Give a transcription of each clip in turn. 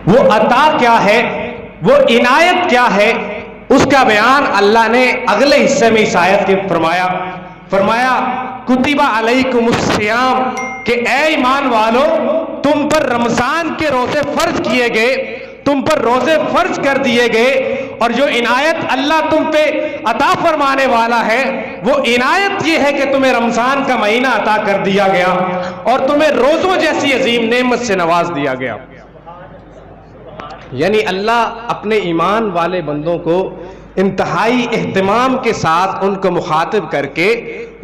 وہ عطا کیا ہے، وہ عنایت کیا ہے، اس کا بیان اللہ نے اگلے حصے میں اس آیت کے فرمایا کتب علیکم الصیام، کہ اے ایمان والو تم پر رمضان کے روزے فرض کیے گئے، تم پر روزے فرض کر دیے گئے، اور جو عنایت اللہ تم پہ عطا فرمانے والا ہے وہ عنایت یہ ہے کہ تمہیں رمضان کا مہینہ عطا کر دیا گیا اور تمہیں روزوں جیسی عظیم نعمت سے نواز دیا گیا۔ یعنی اللہ اپنے ایمان والے بندوں کو انتہائی اہتمام کے ساتھ ان کو مخاطب کر کے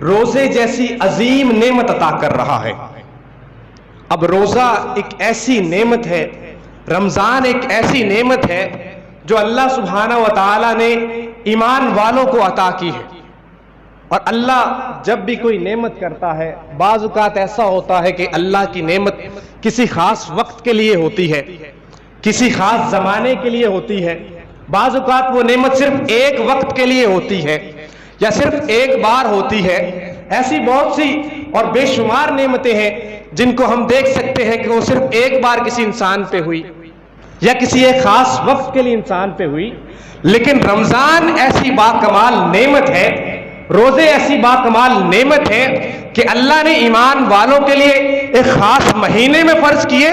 روزے جیسی عظیم نعمت عطا کر رہا ہے۔ اب روزہ ایک ایسی نعمت ہے، رمضان ایک ایسی نعمت ہے جو اللہ سبحانہ و تعالی نے ایمان والوں کو عطا کی ہے۔ اور اللہ جب بھی کوئی نعمت کرتا ہے، بعض اوقات ایسا ہوتا ہے کہ اللہ کی نعمت کسی خاص وقت کے لیے ہوتی ہے، کسی خاص زمانے کے لیے ہوتی ہے، بعض اوقات وہ نعمت صرف ایک وقت کے لیے ہوتی ہے یا صرف ایک بار ہوتی ہے۔ ایسی بہت سی اور بے شمار نعمتیں ہیں جن کو ہم دیکھ سکتے ہیں کہ وہ صرف ایک بار کسی انسان پہ ہوئی یا کسی ایک خاص وقت کے لیے انسان پہ ہوئی، لیکن رمضان ایسی باکمال نعمت ہے، روزے ایسی باکمال نعمت ہے کہ اللہ نے ایمان والوں کے لیے ایک خاص مہینے میں فرض کیے،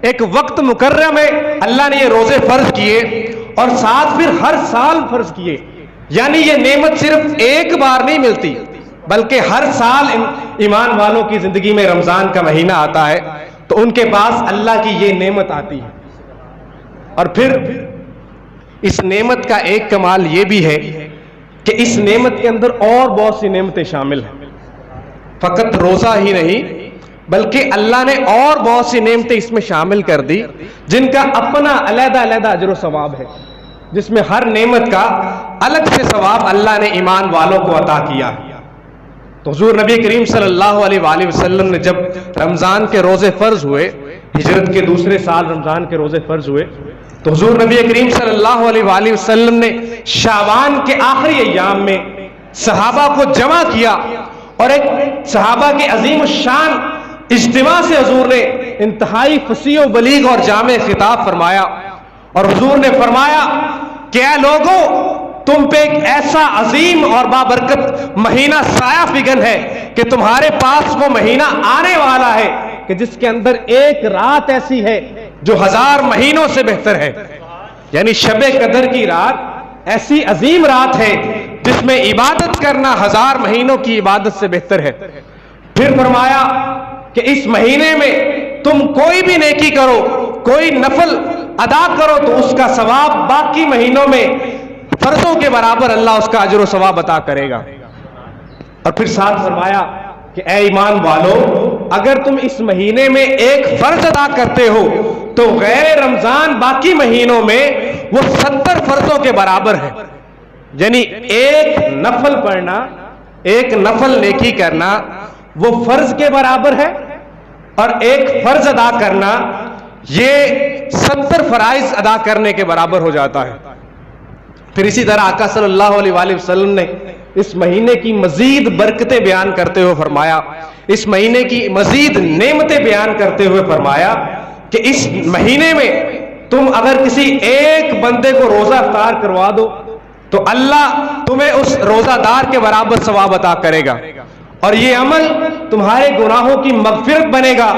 ایک وقت مقررہ میں اللہ نے یہ روزے فرض کیے اور ساتھ پھر ہر سال فرض کیے۔ یعنی یہ نعمت صرف ایک بار نہیں ملتی بلکہ ہر سال ایمان والوں کی زندگی میں رمضان کا مہینہ آتا ہے تو ان کے پاس اللہ کی یہ نعمت آتی ہے۔ اور پھر اس نعمت کا ایک کمال یہ بھی ہے کہ اس نعمت کے اندر اور بہت سی نعمتیں شامل ہیں، فقط روزہ ہی نہیں بلکہ اللہ نے اور بہت سی نعمتیں اس میں شامل کر دی جن کا اپنا علیحدہ علیحدہ اجر و ثواب ہے، جس میں ہر نعمت کا الگ سے ثواب اللہ نے ایمان والوں کو عطا کیا ہے۔ تو حضور نبی کریم صلی اللہ علیہ وآلہ وسلم نے جب رمضان کے روزے فرض ہوئے، ہجرت کے دوسرے سال رمضان کے روزے فرض ہوئے، تو حضور نبی کریم صلی اللہ علیہ وآلہ وسلم نے شعبان کے آخری ایام میں صحابہ کو جمع کیا اور ایک صحابہ کے عظیم الشان اجتماع سے حضور نے انتہائی فصیح و بلیغ اور جامع خطاب فرمایا، اور حضور نے فرمایا کہ اے لوگو تم پہ ایک ایسا عظیم اور بابرکت مہینہ سایہ فگن ہے کہ تمہارے پاس وہ مہینہ آنے والا ہے کہ جس کے اندر ایک رات ایسی ہے جو 1000 مہینوں سے بہتر ہے۔ یعنی شب قدر کی رات ایسی عظیم رات ہے جس میں عبادت کرنا 1000 مہینوں کی عبادت سے بہتر ہے۔ پھر فرمایا کہ اس مہینے میں تم کوئی بھی نیکی کرو، کوئی نفل ادا کرو تو اس کا ثواب باقی مہینوں میں فرضوں کے برابر اللہ اس کا اجر و ثواب عطا کرے گا۔ اور پھر ساتھ فرمایا کہ اے ایمان والو اگر تم اس مہینے میں ایک فرض ادا کرتے ہو تو غیر رمضان باقی مہینوں میں وہ 70 فرضوں کے برابر ہے۔ یعنی ایک نفل پڑھنا، ایک نفل نیکی کرنا وہ فرض کے برابر ہے، اور ایک فرض ادا کرنا یہ 70 فرائض ادا کرنے کے برابر ہو جاتا ہے۔ پھر اسی طرح آقا صلی اللہ علیہ وآلہ وسلم نے اس مہینے کی مزید برکتیں بیان کرتے ہوئے فرمایا، اس مہینے کی مزید نعمتیں بیان کرتے ہوئے فرمایا کہ اس مہینے میں تم اگر کسی ایک بندے کو روزہ افطار کروا دو تو اللہ تمہیں اس روزہ دار کے برابر ثواب عطا کرے گا، اور یہ عمل تمہارے گناہوں کی مغفرت بنے گا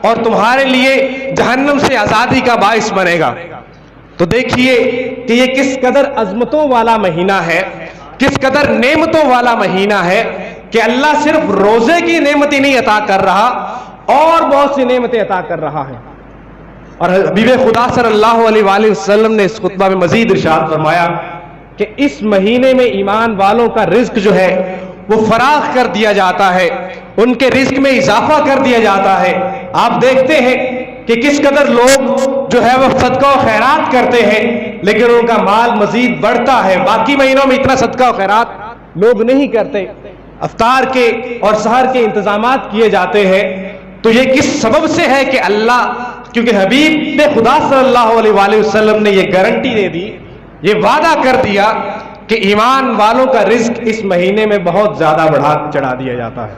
اور تمہارے لیے جہنم سے آزادی کا باعث بنے گا۔ تو دیکھیے کہ یہ کس قدر عظمتوں والا مہینہ ہے، کس قدر نعمتوں والا مہینہ ہے کہ اللہ صرف روزے کی نعمت ہی نہیں عطا کر رہا اور بہت سی نعمتیں عطا کر رہا ہے۔ اور حبیب خدا صلی اللہ علیہ وآلہ وسلم نے اس خطبہ میں مزید ارشاد فرمایا کہ اس مہینے میں ایمان والوں کا رزق جو ہے وہ فراخ کر دیا جاتا ہے، ان کے رزق میں اضافہ کر دیا جاتا ہے۔ آپ دیکھتے ہیں کہ کس قدر لوگ جو ہے وہ صدقہ و خیرات کرتے ہیں لیکن ان کا مال مزید بڑھتا ہے، باقی مہینوں میں اتنا صدقہ و خیرات لوگ نہیں کرتے، افطار کے اور سحر کے انتظامات کیے جاتے ہیں۔ تو یہ کس سبب سے ہے کہ اللہ، کیونکہ حبیب خدا صلی اللہ علیہ وآلہ وسلم نے یہ گارنٹی دے دی، یہ وعدہ کر دیا کہ ایمان والوں کا رزق اس مہینے میں بہت زیادہ بڑھا چڑھا دیا جاتا ہے۔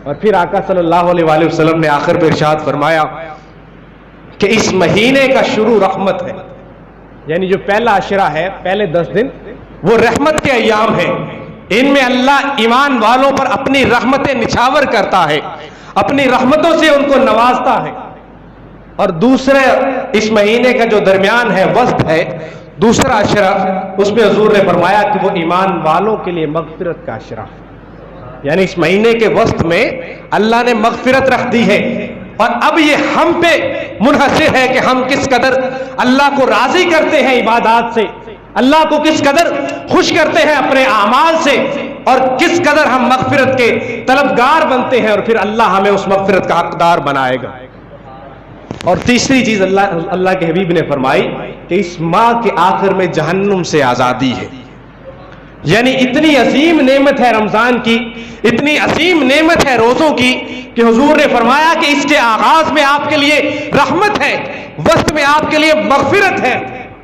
اور پھر آقا صلی اللہ علیہ وآلہ وسلم نے آخر پہ ارشاد فرمایا کہ اس مہینے کا شروع رحمت ہے، یعنی جو پہلا عشرہ ہے، پہلے 10 دن وہ رحمت کے ایام ہیں، ان میں اللہ ایمان والوں پر اپنی رحمتیں نچھاور کرتا ہے، اپنی رحمتوں سے ان کو نوازتا ہے۔ اور دوسرے اس مہینے کا جو درمیان ہے، وسط ہے، دوسرا عشرہ، اس میں حضور نے فرمایا کہ وہ ایمان والوں کے لیے مغفرت کا عشرہ، یعنی اس مہینے کے وسط میں اللہ نے مغفرت رکھ دی ہے۔ اور اب یہ ہم پہ منحصر ہے کہ ہم کس قدر اللہ کو راضی کرتے ہیں عبادات سے، اللہ کو کس قدر خوش کرتے ہیں اپنے اعمال سے، اور کس قدر ہم مغفرت کے طلبگار بنتے ہیں، اور پھر اللہ ہمیں اس مغفرت کا حقدار بنائے گا۔ اور تیسری چیز اللہ کے حبیب نے فرمائی کہ اس ماہ کے آخر میں جہنم سے آزادی ہے، یعنی اتنی عظیم نعمت ہے رمضان کی، اتنی عظیم نعمت ہے روزوں کی، کہ حضور نے فرمایا کہ اس کے آغاز میں آپ کے لیے رحمت ہے، وسط میں آپ کے لیے مغفرت ہے،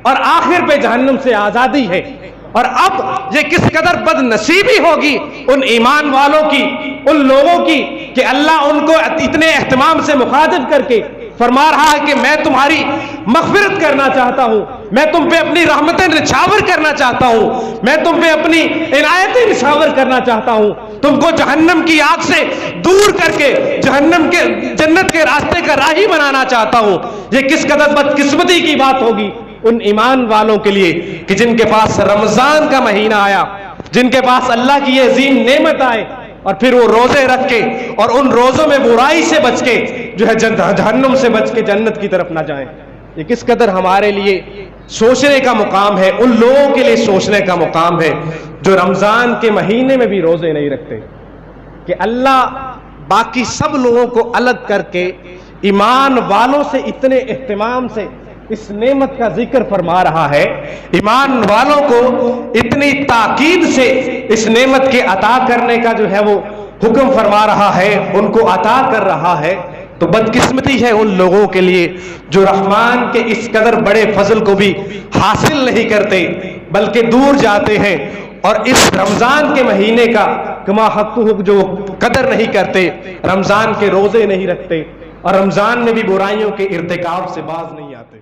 اور آخر پہ جہنم سے آزادی ہے۔ اور اب یہ کس قدر بد نصیبی ہوگی ان ایمان والوں کی، ان لوگوں کی، کہ اللہ ان کو اتنے اہتمام سے مخاطب کر کے فرما رہا ہے کہ میں تمہاری مغفرت کرنا چاہتا ہوں، میں تم پہ اپنی رحمتیں نچھاور کرنا چاہتا ہوں، میں تم پہ اپنی عنایتیں نچھاور کرنا چاہتا ہوں، تم کو جہنم کی آگ سے دور کر کے جہنم کے جنت کے راستے کا راہی بنانا چاہتا ہوں۔ یہ کس قدر بدقسمتی کی بات ہوگی ان ایمان والوں کے لیے کہ جن کے پاس رمضان کا مہینہ آیا، جن کے پاس اللہ کی یہ عظیم نعمت آئے، اور پھر وہ روزے رکھ کے اور ان روزوں میں برائی سے بچ کے جو ہے جہنم سے بچ کے جنت کی طرف نہ جائیں۔ یہ کس قدر ہمارے لیے سوچنے کا مقام ہے، ان لوگوں کے لیے سوچنے کا مقام ہے جو رمضان کے مہینے میں بھی روزے نہیں رکھتے، کہ اللہ باقی سب لوگوں کو الگ کر کے ایمان والوں سے اتنے اہتمام سے اس نعمت کا ذکر فرما رہا ہے، ایمان والوں کو اتنی تاکید سے اس نعمت کے عطا کرنے کا جو ہے وہ حکم فرما رہا ہے، ان کو عطا کر رہا ہے۔ تو بدقسمتی ہے ان لوگوں کے لیے جو رحمان کے اس قدر بڑے فضل کو بھی حاصل نہیں کرتے، بلکہ دور جاتے ہیں، اور اس رمضان کے مہینے کا کما حقہ جو قدر نہیں کرتے، رمضان کے روزے نہیں رکھتے، اور رمضان میں بھی برائیوں کے ارتکاب سے باز نہیں آتے۔